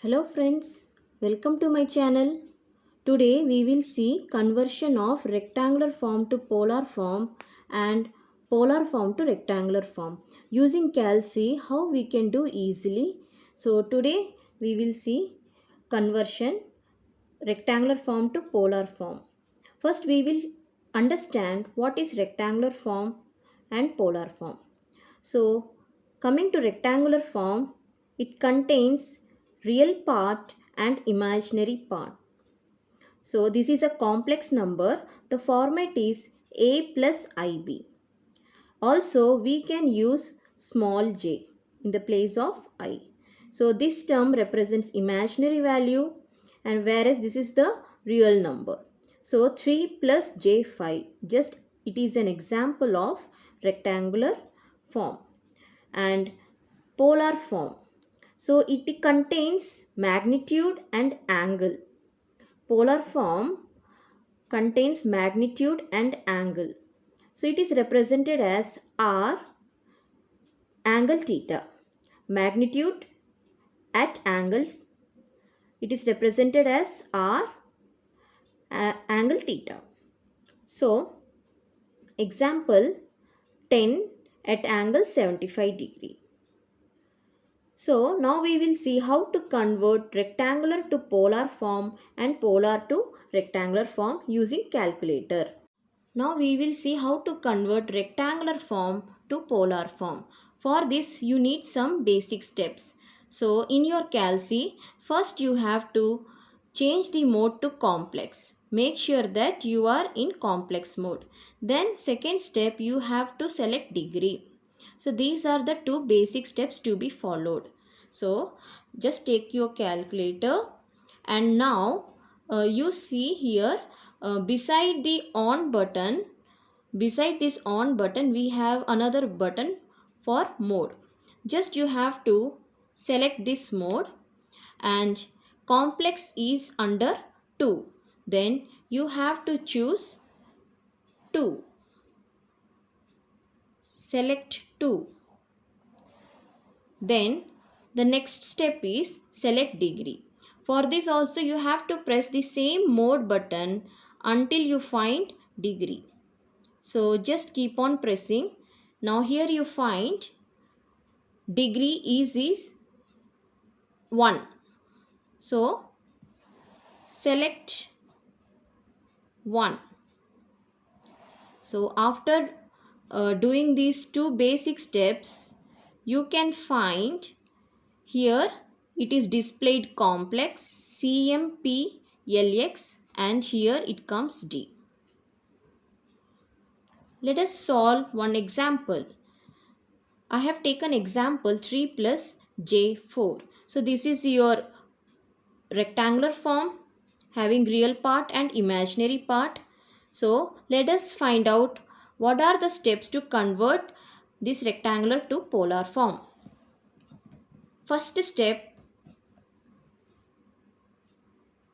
Hello friends, welcome to my channel. Today we will see conversion of rectangular form to polar form and polar form to rectangular form. Using Calc, how we can do easily. So today we will see conversion rectangular form to polar form. First we will understand what is rectangular form and polar form. So, coming to rectangular form, it contains real part and imaginary part. So, this is a complex number. The format is a plus ib. Also, we can use small j in the place of I. So, this term represents imaginary value and whereas this is the real number. So, 3 plus j5, just it is an example of rectangular form. And polar form. So it contains magnitude and angle. Polar form contains magnitude and angle. So it is represented as r angle theta. Magnitude at angle, it is represented as r angle theta. So example 10 at angle 75 degree. So now we will see how to convert rectangular to polar form and polar to rectangular form using calculator. Now we will see how to convert rectangular form to polar form. For this you need some basic steps. So in your Calc, first you have to change the mode to complex. Make sure that you are in complex mode. Then second step you have to select degree. So these are the two basic steps to be followed. So just take your calculator and now you see here beside the on button, beside this on button we have another button for mode. Just you have to select this mode and complex is under 2. Then you have to choose 2. Select 2. Then the next step is select degree. For this also you have to press the same mode button until you find degree. So just keep on pressing. Now here you find degree is 1. So select 1. So after doing these two basic steps, you can find here it is displayed complex CMPLX and here it comes D. Let us solve one example. I have taken example 3 plus J4. So this is your rectangular form having real part and imaginary part. So let us find out what are the steps to convert this rectangular to polar form. First step,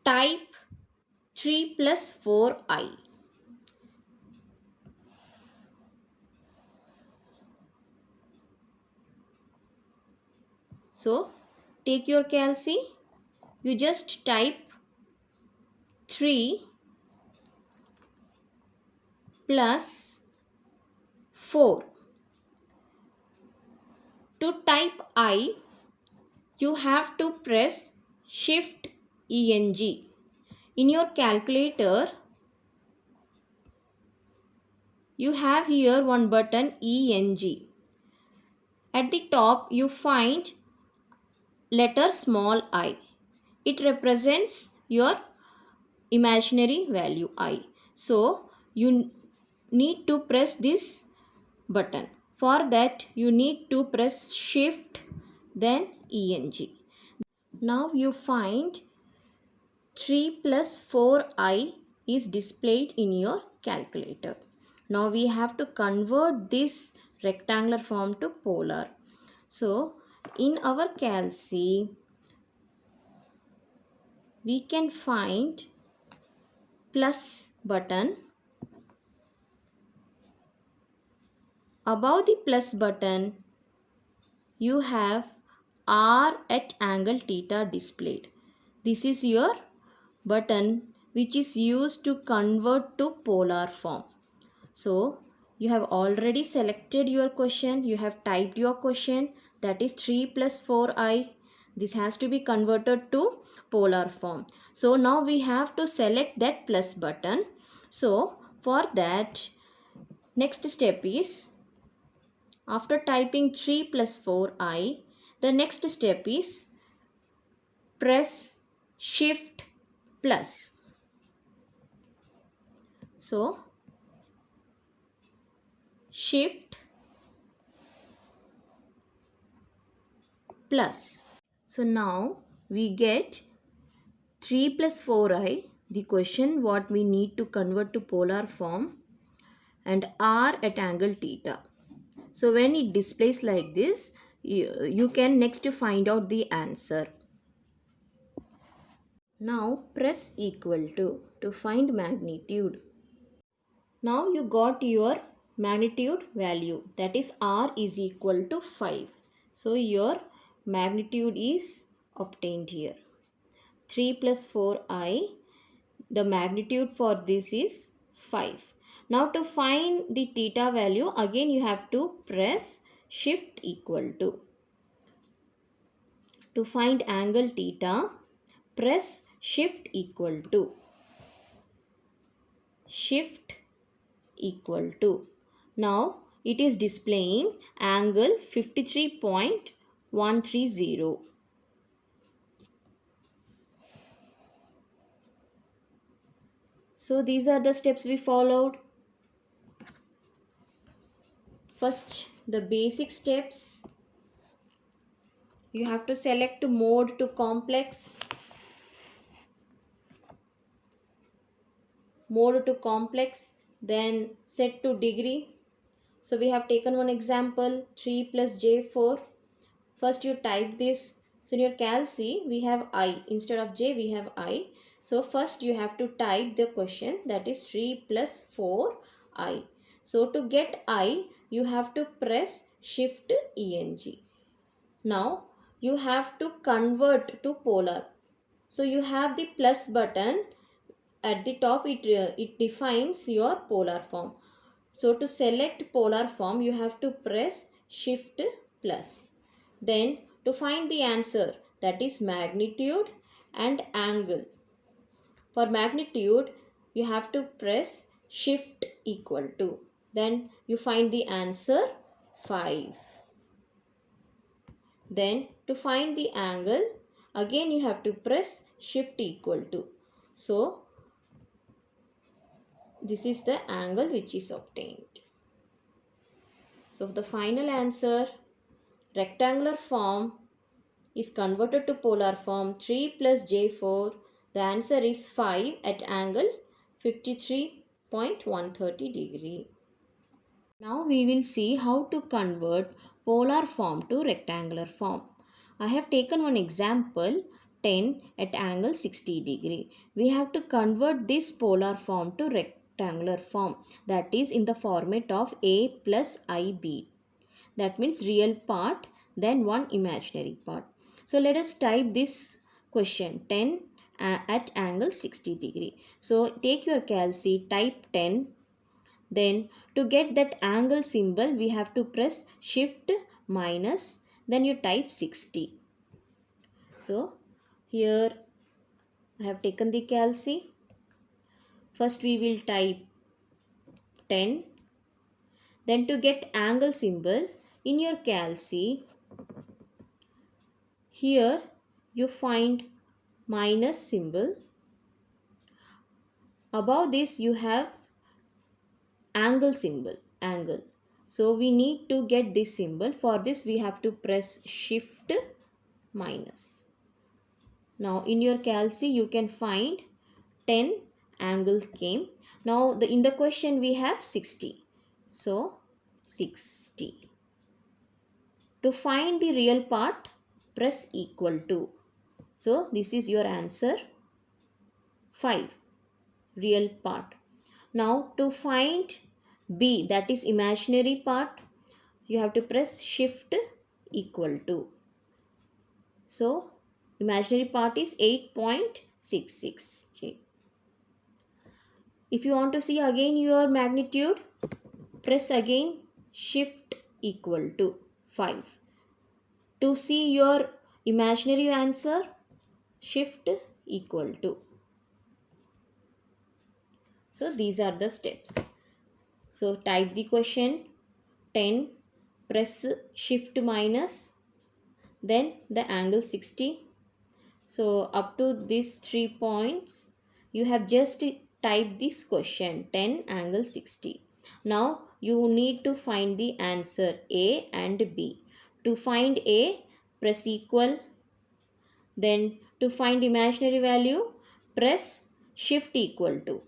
type 3 plus 4i. So take your Calc, you just type 3 plus 4. To type I, you have to press Shift ENG. In your calculator, you have here one button ENG. At the top, you find letter small I. It represents your imaginary value I. So, you need to press this button. For that, you need to press Shift then ENG. Now you find 3 plus 4i is displayed in your calculator. Now we have to convert this rectangular form to polar. So in our Calc, we can find plus button. Above the plus button, you have R at angle theta displayed. This is your button which is used to convert to polar form. So you have already selected your question, you have typed your question, that is 3 plus 4i. This has to be converted to polar form. So now we have to select that plus button. So for that, next step is, after typing 3 plus 4i, the next step is press shift plus. So shift plus. So now we get 3 plus 4i, the question what we need to convert to polar form, and r at angle theta. So when it displays like this, you can next find out the answer. Now press equal to find magnitude. Now you got your magnitude value, that is r is equal to 5. So your magnitude is obtained here. 3 plus 4i, the magnitude for this is 5. Now to find the theta value, again you have to press shift equal to. To find angle theta, press shift equal to. Shift equal to. Now it is displaying angle 53.130. So these are the steps we followed. First, the basic steps. You have to select mode to complex. Mode to complex, then set to degree. So we have taken one example, 3 plus j4. First you type this. So in your Cal C, we have I. Instead of j, we have I. So first you have to type the question, that is 3 plus 4i. So to get I, you have to press shift eng. Now you have to convert to polar. So you have the plus button at the top, it defines your polar form. So to select polar form, you have to press shift plus. Then to find the answer, that is magnitude and angle. For magnitude, you have to press shift equal to. Then you find the answer 5. Then to find the angle, again you have to press shift equal to. So this is the angle which is obtained. So the final answer, rectangular form is converted to polar form 3 plus j4. The answer is 5 at angle 53.130 degree. Now we will see how to convert polar form to rectangular form. I have taken one example, 10 at angle 60 degree. We have to convert this polar form to rectangular form, that is in the format of a plus ib. That means real part, then one imaginary part. So let us type this question, 10 at angle 60 degree. So take your Cal C, type 10. Then to get that angle symbol, we have to press shift minus, then you type 60. So here I have taken the Cal C. First we will type 10. Then to get angle symbol, in your Cal C, here you find minus symbol. Above this you have angle symbol, angle. So we need to get this symbol. For this we have to press shift minus. Now in your Cal C you can find 10 angle came. Now in the question we have 60. So 60. To find the real part, press equal to. So this is your answer, 5, real part. Now to find b, that is imaginary part, you have to press shift equal to. So imaginary part is 8.66 J. If you want to see again your magnitude, press again shift equal to 5. To see your imaginary answer, shift equal to. So these are the steps. So type the question 10, press shift minus, then the angle 60. So up to these 3 points, you have just typed this question 10 angle 60. Now you need to find the answer A and B. To find A, press equal. Then to find imaginary value, press shift equal to.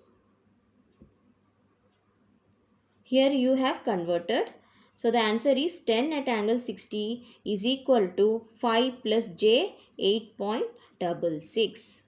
Here you have converted. So the answer is 10 at angle 60 is equal to 5 plus j 8.66.